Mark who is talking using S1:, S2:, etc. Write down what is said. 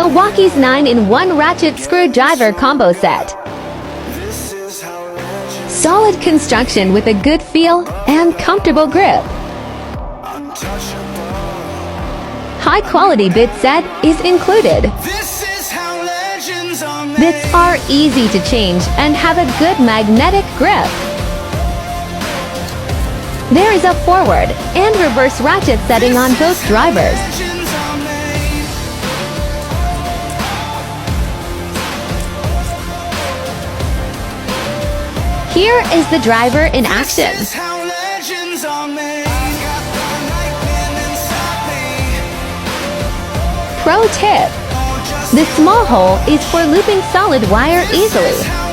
S1: Milwaukee's 9-in-1 ratchet screwdriver combo set. Solid construction with a good feel and comfortable grip. High-quality bit set is included. Bits are easy to change and have a good magnetic grip. There is a forward and reverse ratchet setting on both drivers. Here is the driver in action. Pro tip: the small hole is for looping solid wire easily.